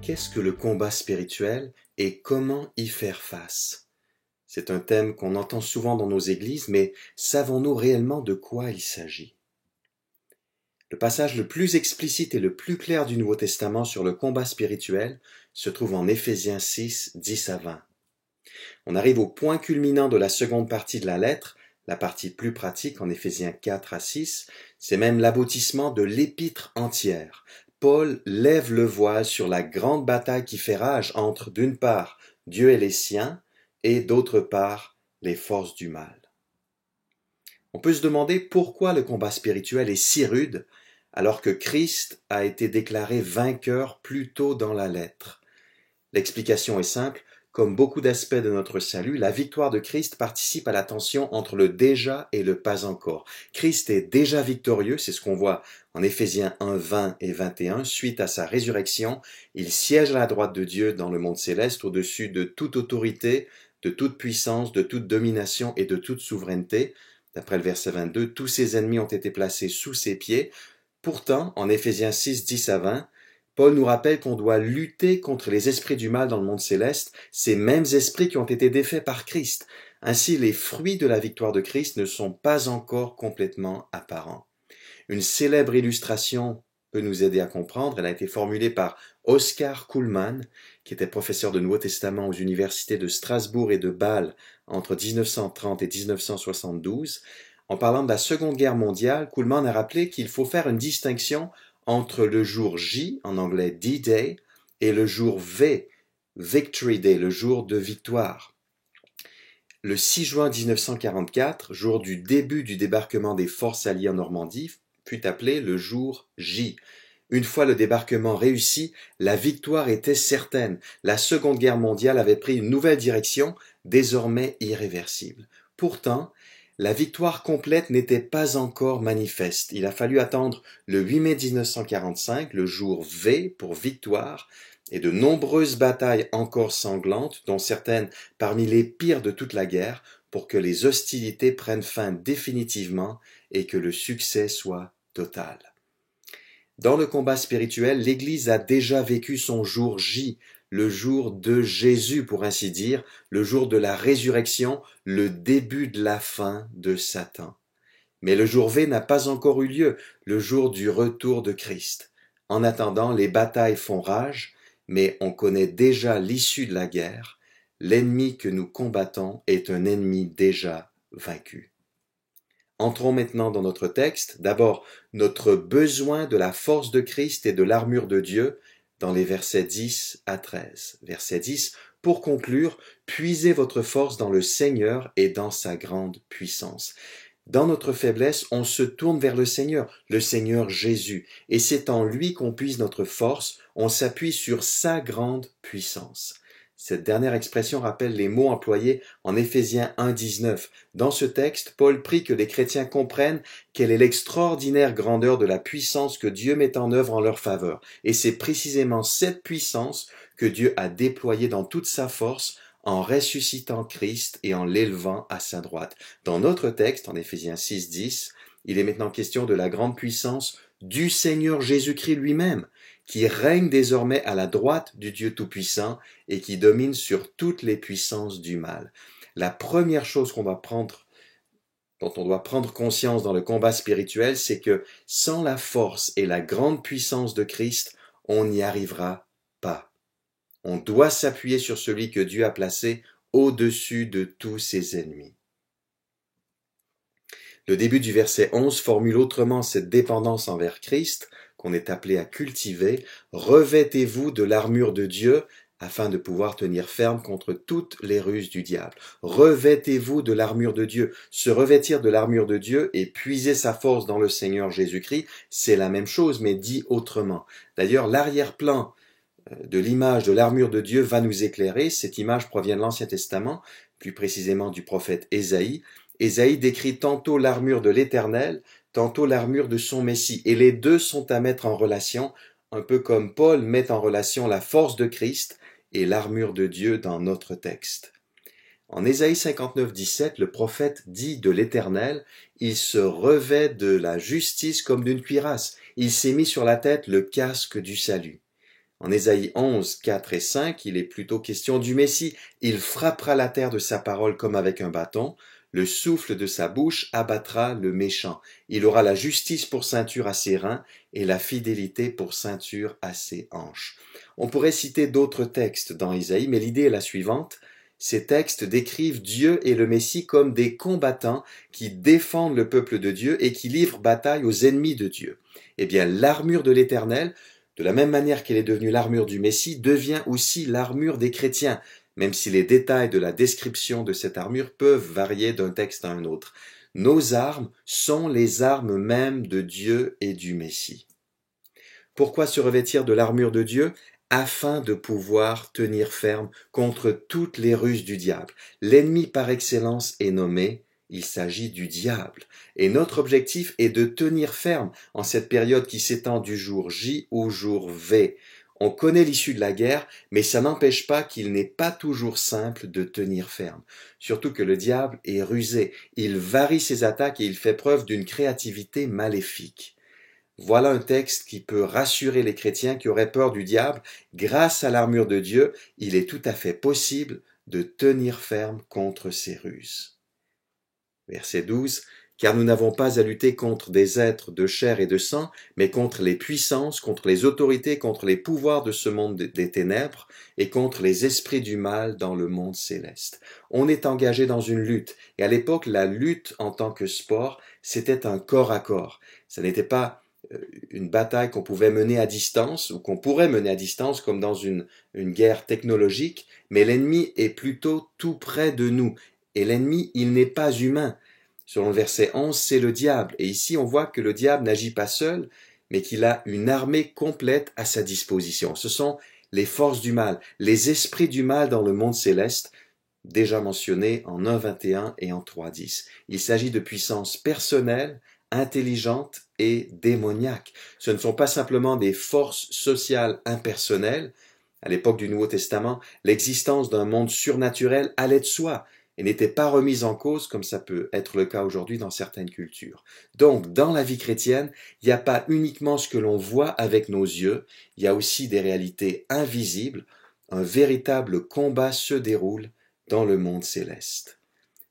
Qu'est-ce que le combat spirituel et comment y faire face? C'est un thème qu'on entend souvent dans nos églises, mais savons-nous réellement de quoi il s'agit? Le passage le plus explicite et le plus clair du Nouveau Testament sur le combat spirituel se trouve en Éphésiens 6, 10 à 20. On arrive au point culminant de la seconde partie de la lettre, la partie plus pratique en Éphésiens 4 à 6, c'est même l'aboutissement de l'épître entière. Paul lève le voile sur la grande bataille qui fait rage entre, d'une part, Dieu et les siens, et d'autre part, les forces du mal. On peut se demander pourquoi le combat spirituel est si rude, alors que Christ a été déclaré vainqueur plus tôt dans la lettre. L'explication est simple. Comme beaucoup d'aspects de notre salut, la victoire de Christ participe à la tension entre le déjà et le pas encore. Christ est déjà victorieux, c'est ce qu'on voit en Éphésiens 1, 20 et 21. Suite à sa résurrection, il siège à la droite de Dieu dans le monde céleste au-dessus de toute autorité, de toute puissance, de toute domination et de toute souveraineté. D'après le verset 22, tous ses ennemis ont été placés sous ses pieds. Pourtant, en Éphésiens 6, 10 à 20, Paul nous rappelle qu'on doit lutter contre les esprits du mal dans le monde céleste, ces mêmes esprits qui ont été défaits par Christ. Ainsi, les fruits de la victoire de Christ ne sont pas encore complètement apparents. Une célèbre illustration peut nous aider à comprendre. Elle a été formulée par Oscar Cullmann, qui était professeur de Nouveau Testament aux universités de Strasbourg et de Bâle entre 1930 et 1972. En parlant de la Seconde Guerre mondiale, Cullmann a rappelé qu'il faut faire une distinction entre le jour J, en anglais D-Day, et le jour V, Victory Day, le jour de victoire. Le 6 juin 1944, jour du début du débarquement des forces alliées en Normandie, fut appelé le jour J. Une fois le débarquement réussi, la victoire était certaine. La Seconde Guerre mondiale avait pris une nouvelle direction, désormais irréversible. Pourtant, la victoire complète n'était pas encore manifeste. Il a fallu attendre le 8 mai 1945, le jour V pour victoire, et de nombreuses batailles encore sanglantes, dont certaines parmi les pires de toute la guerre, pour que les hostilités prennent fin définitivement et que le succès soit total. Dans le combat spirituel, l'Église a déjà vécu son jour J, le jour de Jésus pour ainsi dire, le jour de la résurrection, le début de la fin de Satan. Mais le jour V n'a pas encore eu lieu, le jour du retour de Christ. En attendant, les batailles font rage, mais on connaît déjà l'issue de la guerre. L'ennemi que nous combattons est un ennemi déjà vaincu. Entrons maintenant dans notre texte. D'abord, notre besoin de la force de Christ et de l'armure de Dieu dans les versets 10 à 13. Verset 10, pour conclure, puisez votre force dans le Seigneur et dans sa grande puissance. Dans notre faiblesse, on se tourne vers le Seigneur Jésus, et c'est en lui qu'on puise notre force, on s'appuie sur sa grande puissance. Cette dernière expression rappelle les mots employés en Éphésiens 1, 19. Dans ce texte, Paul prie que les chrétiens comprennent quelle est l'extraordinaire grandeur de la puissance que Dieu met en œuvre en leur faveur. Et c'est précisément cette puissance que Dieu a déployée dans toute sa force en ressuscitant Christ et en l'élevant à sa droite. Dans notre texte, en Éphésiens 6, 10, il est maintenant question de la grande puissance du Seigneur Jésus-Christ lui-même, qui règne désormais à la droite du Dieu Tout-Puissant et qui domine sur toutes les puissances du mal. La première chose dont on doit prendre conscience dans le combat spirituel, c'est que sans la force et la grande puissance de Christ, on n'y arrivera pas. On doit s'appuyer sur celui que Dieu a placé au-dessus de tous ses ennemis. Le début du verset 11 formule autrement cette dépendance envers Christ qu'on est appelé à cultiver. Revêtez-vous de l'armure de Dieu afin de pouvoir tenir ferme contre toutes les ruses du diable. Revêtez-vous de l'armure de Dieu. Se revêtir de l'armure de Dieu et puiser sa force dans le Seigneur Jésus-Christ, c'est la même chose mais dit autrement. D'ailleurs, l'arrière-plan de l'image de l'armure de Dieu va nous éclairer. Cette image provient de l'Ancien Testament, plus précisément du prophète Ésaïe. Ésaïe décrit tantôt l'armure de l'Éternel, tantôt l'armure de son Messie. Et les deux sont à mettre en relation, un peu comme Paul met en relation la force de Christ et l'armure de Dieu dans notre texte. En Ésaïe 59, 17, le prophète dit de l'Éternel, « Il se revêt de la justice comme d'une cuirasse. Il s'est mis sur la tête le casque du salut. » En Ésaïe 11, 4 et 5, il est plutôt question du Messie. Il frappera la terre de sa parole comme avec un bâton. Le souffle de sa bouche abattra le méchant. Il aura la justice pour ceinture à ses reins et la fidélité pour ceinture à ses hanches. On pourrait citer d'autres textes dans Ésaïe, mais l'idée est la suivante. Ces textes décrivent Dieu et le Messie comme des combattants qui défendent le peuple de Dieu et qui livrent bataille aux ennemis de Dieu. Eh bien, l'armure de l'Éternel, de la même manière qu'elle est devenue l'armure du Messie, devient aussi l'armure des chrétiens, même si les détails de la description de cette armure peuvent varier d'un texte à un autre. Nos armes sont les armes mêmes de Dieu et du Messie. Pourquoi se revêtir de l'armure de Dieu ? Afin de pouvoir tenir ferme contre toutes les ruses du diable. L'ennemi par excellence est nommé, il s'agit du diable. Et notre objectif est de tenir ferme en cette période qui s'étend du jour J au jour V. On connaît l'issue de la guerre, mais ça n'empêche pas qu'il n'est pas toujours simple de tenir ferme. Surtout que le diable est rusé, il varie ses attaques et il fait preuve d'une créativité maléfique. Voilà un texte qui peut rassurer les chrétiens qui auraient peur du diable. Grâce à l'armure de Dieu, il est tout à fait possible de tenir ferme contre ses ruses. Verset 12. Car nous n'avons pas à lutter contre des êtres de chair et de sang, mais contre les puissances, contre les autorités, contre les pouvoirs de ce monde des ténèbres et contre les esprits du mal dans le monde céleste. On est engagé dans une lutte. Et à l'époque, la lutte en tant que sport, c'était un corps à corps. Ça n'était pas une bataille qu'on pouvait mener à distance ou qu'on pourrait mener à distance comme dans une guerre technologique, mais l'ennemi est plutôt tout près de nous. Et l'ennemi, il n'est pas humain. Selon le verset 11, c'est le diable. Et ici, on voit que le diable n'agit pas seul, mais qu'il a une armée complète à sa disposition. Ce sont les forces du mal, les esprits du mal dans le monde céleste, déjà mentionnés en 1.21 et en 3.10. Il s'agit de puissances personnelles, intelligentes et démoniaques. Ce ne sont pas simplement des forces sociales impersonnelles. À l'époque du Nouveau Testament, l'existence d'un monde surnaturel allait de soi et n'était pas remise en cause comme ça peut être le cas aujourd'hui dans certaines cultures. Donc, dans la vie chrétienne, il n'y a pas uniquement ce que l'on voit avec nos yeux, il y a aussi des réalités invisibles. Un véritable combat se déroule dans le monde céleste.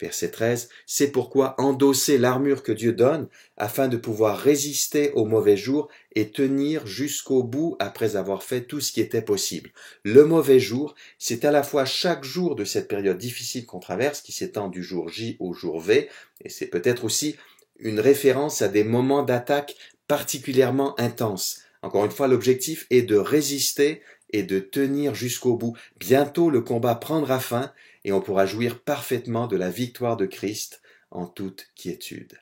Verset 13, c'est pourquoi endosser l'armure que Dieu donne afin de pouvoir résister aux mauvais jours et tenir jusqu'au bout après avoir fait tout ce qui était possible. Le mauvais jour, c'est à la fois chaque jour de cette période difficile qu'on traverse, qui s'étend du jour J au jour V, et c'est peut-être aussi une référence à des moments d'attaque particulièrement intenses. Encore une fois, l'objectif est de résister et de tenir jusqu'au bout. Bientôt, le combat prendra fin et on pourra jouir parfaitement de la victoire de Christ en toute quiétude.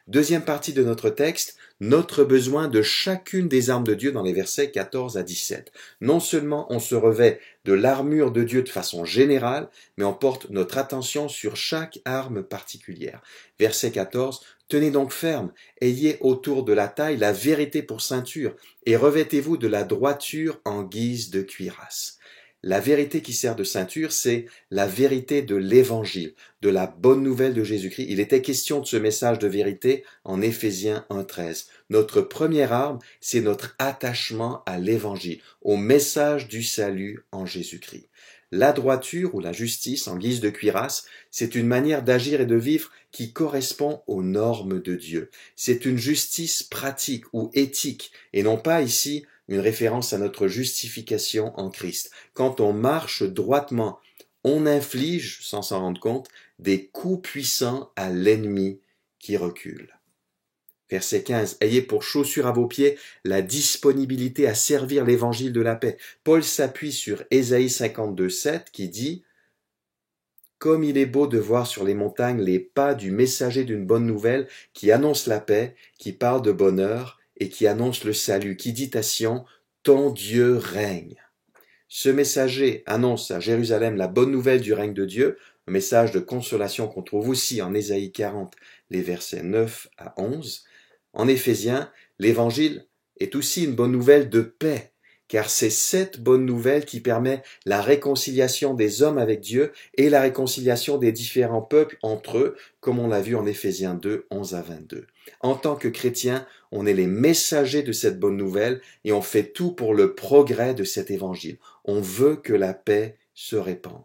Deuxième partie de notre texte, notre besoin de chacune des armes de Dieu dans les versets 14 à 17. Non seulement on se revêt de l'armure de Dieu de façon générale, mais on porte notre attention sur chaque arme particulière. Verset 14, tenez donc ferme, ayez autour de la taille la vérité pour ceinture, et revêtez-vous de la droiture en guise de cuirasse. La vérité qui sert de ceinture, c'est la vérité de l'Évangile, de la bonne nouvelle de Jésus-Christ. Il était question de ce message de vérité en Éphésiens 1.13. Notre première arme, c'est notre attachement à l'Évangile, au message du salut en Jésus-Christ. La droiture ou la justice en guise de cuirasse, c'est une manière d'agir et de vivre qui correspond aux normes de Dieu. C'est une justice pratique ou éthique et non pas ici une référence à notre justification en Christ. Quand on marche droitement, on inflige, sans s'en rendre compte, des coups puissants à l'ennemi qui recule. Verset 15, ayez pour chaussure à vos pieds la disponibilité à servir l'évangile de la paix. Paul s'appuie sur Ésaïe 52.7 qui dit « Comme il est beau de voir sur les montagnes les pas du messager d'une bonne nouvelle qui annonce la paix, qui parle de bonheur, et qui annonce le salut, qui dit à Sion, ton Dieu règne. » Ce messager annonce à Jérusalem la bonne nouvelle du règne de Dieu, un message de consolation qu'on trouve aussi en Ésaïe 40, les versets 9 à 11. En Éphésiens, l'évangile est aussi une bonne nouvelle de paix. car c'est cette bonne nouvelle qui permet la réconciliation des hommes avec Dieu et la réconciliation des différents peuples entre eux, comme on l'a vu en Éphésiens 2, 11 à 22. En tant que chrétiens, on est les messagers de cette bonne nouvelle et on fait tout pour le progrès de cet évangile. On veut que la paix se répande.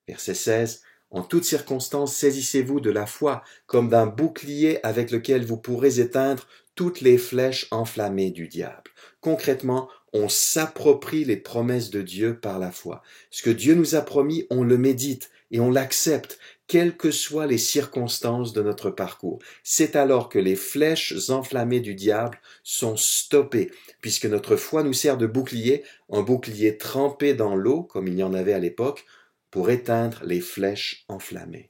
Verset 16. En toutes circonstances, saisissez-vous de la foi comme d'un bouclier avec lequel vous pourrez éteindre toutes les flèches enflammées du diable. Concrètement, on s'approprie les promesses de Dieu par la foi. Ce que Dieu nous a promis, on le médite et on l'accepte, quelles que soient les circonstances de notre parcours. C'est alors que les flèches enflammées du diable sont stoppées, puisque notre foi nous sert de bouclier, un bouclier trempé dans l'eau, comme il y en avait à l'époque, pour éteindre les flèches enflammées.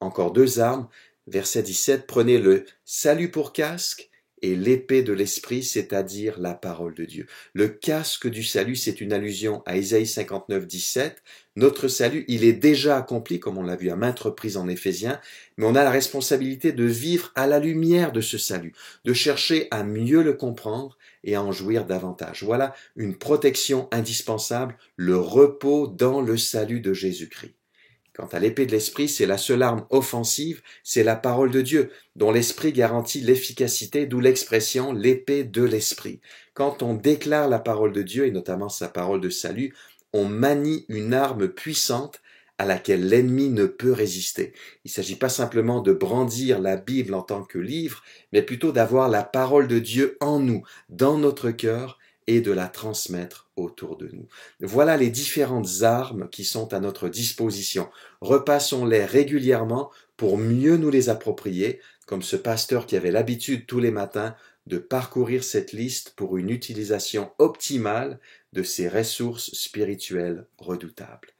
Encore deux armes, verset 17, prenez le salut pour casque et l'épée de l'esprit, c'est-à-dire la parole de Dieu. Le casque du salut, c'est une allusion à Isaïe 59, 17. Notre salut, il est déjà accompli, comme on l'a vu à maintes reprises en Éphésiens, mais on a la responsabilité de vivre à la lumière de ce salut, de chercher à mieux le comprendre et à en jouir davantage. Voilà une protection indispensable, le repos dans le salut de Jésus-Christ. Quant à l'épée de l'esprit, c'est la seule arme offensive, c'est la parole de Dieu, dont l'esprit garantit l'efficacité, d'où l'expression l'épée de l'esprit. Quand on déclare la parole de Dieu, et notamment sa parole de salut, on manie une arme puissante à laquelle l'ennemi ne peut résister. Il ne s'agit pas simplement de brandir la Bible en tant que livre, mais plutôt d'avoir la parole de Dieu en nous, dans notre cœur, et de la transmettre autour de nous. Voilà les différentes armes qui sont à notre disposition. Repassons-les régulièrement pour mieux nous les approprier, comme ce pasteur qui avait l'habitude tous les matins de parcourir cette liste pour une utilisation optimale de ces ressources spirituelles redoutables.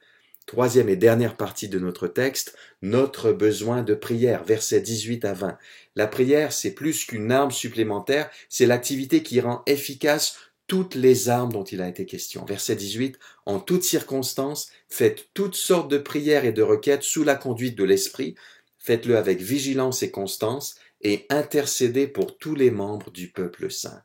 Troisième et dernière partie de notre texte, notre besoin de prière, versets 18 à 20. La prière, c'est plus qu'une arme supplémentaire, c'est l'activité qui rend efficace toutes les armes dont il a été question. Verset 18, en toutes circonstances, faites toutes sortes de prières et de requêtes sous la conduite de l'Esprit, faites-le avec vigilance et constance, et intercédez pour tous les membres du peuple saint.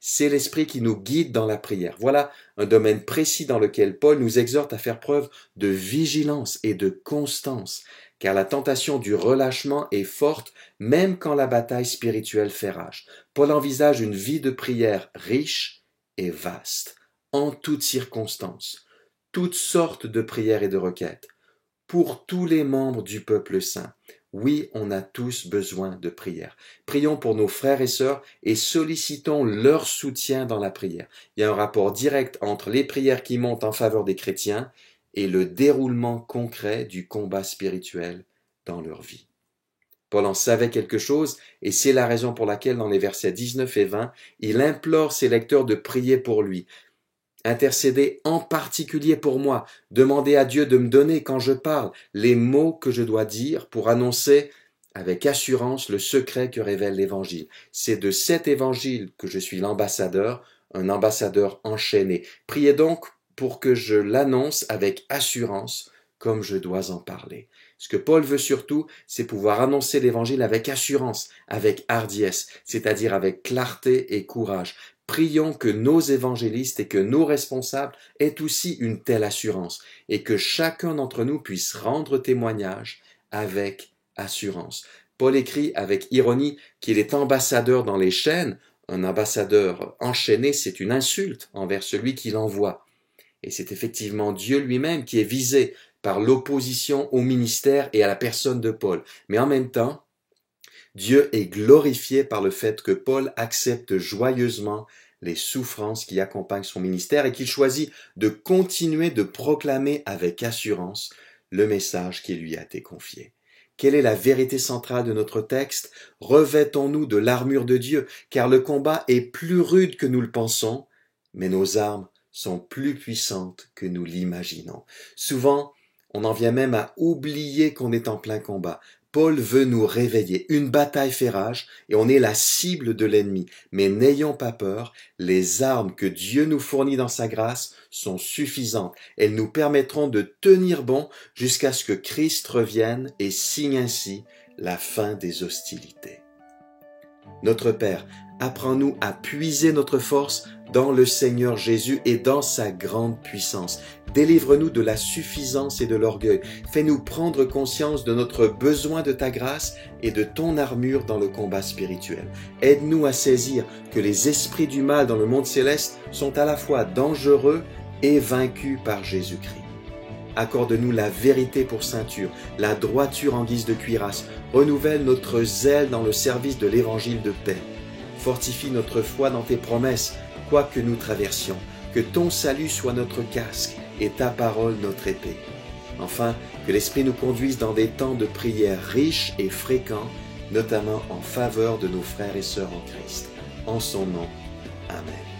C'est l'Esprit qui nous guide dans la prière. Voilà un domaine précis dans lequel Paul nous exhorte à faire preuve de vigilance et de constance, car la tentation du relâchement est forte même quand la bataille spirituelle fait rage. Paul envisage une vie de prière riche et vaste, en toutes circonstances, toutes sortes de prières et de requêtes, pour tous les membres du peuple saint. Oui, on a tous besoin de prière. Prions pour nos frères et sœurs et sollicitons leur soutien dans la prière. Il y a un rapport direct entre les prières qui montent en faveur des chrétiens et le déroulement concret du combat spirituel dans leur vie. Paul en savait quelque chose et c'est la raison pour laquelle dans les versets 19 et 20, il implore ses lecteurs de prier pour lui. Intercédez en particulier pour moi, demandez à Dieu de me donner quand je parle les mots que je dois dire pour annoncer avec assurance le secret que révèle l'Évangile. C'est de cet Évangile que je suis l'ambassadeur, un ambassadeur enchaîné. Priez donc pour que je l'annonce avec assurance comme je dois en parler. Ce que Paul veut surtout, c'est pouvoir annoncer l'Évangile avec assurance, avec hardiesse, c'est-à-dire avec clarté et courage. Prions que nos évangélistes et que nos responsables aient aussi une telle assurance et que chacun d'entre nous puisse rendre témoignage avec assurance. Paul écrit avec ironie qu'il est ambassadeur dans les chaînes. Un ambassadeur enchaîné, c'est une insulte envers celui qui l'envoie. Et c'est effectivement Dieu lui-même qui est visé par l'opposition au ministère et à la personne de Paul. Mais en même temps, Dieu est glorifié par le fait que Paul accepte joyeusement les souffrances qui accompagnent son ministère et qu'il choisit de continuer de proclamer avec assurance le message qui lui a été confié. Quelle est la vérité centrale de notre texte? Revêtons-nous de l'armure de Dieu, car le combat est plus rude que nous le pensons, mais nos armes sont plus puissantes que nous l'imaginons. Souvent, on en vient même à oublier qu'on est en plein combat. Paul veut nous réveiller. Une bataille fait rage et on est la cible de l'ennemi. Mais n'ayons pas peur, les armes que Dieu nous fournit dans sa grâce sont suffisantes. Elles nous permettront de tenir bon jusqu'à ce que Christ revienne et signe ainsi la fin des hostilités. Notre Père, apprends-nous à puiser notre force dans le Seigneur Jésus et dans sa grande puissance. Délivre-nous de la suffisance et de l'orgueil. Fais-nous prendre conscience de notre besoin de ta grâce et de ton armure dans le combat spirituel. Aide-nous à saisir que les esprits du mal dans le monde céleste sont à la fois dangereux et vaincus par Jésus-Christ. Accorde-nous la vérité pour ceinture, la droiture en guise de cuirasse. Renouvelle notre zèle dans le service de l'évangile de paix. Fortifie notre foi dans tes promesses, quoi que nous traversions. Que ton salut soit notre casque et ta parole notre épée. Enfin, que l'Esprit nous conduise dans des temps de prière riches et fréquents, notamment en faveur de nos frères et sœurs en Christ. En son nom, Amen.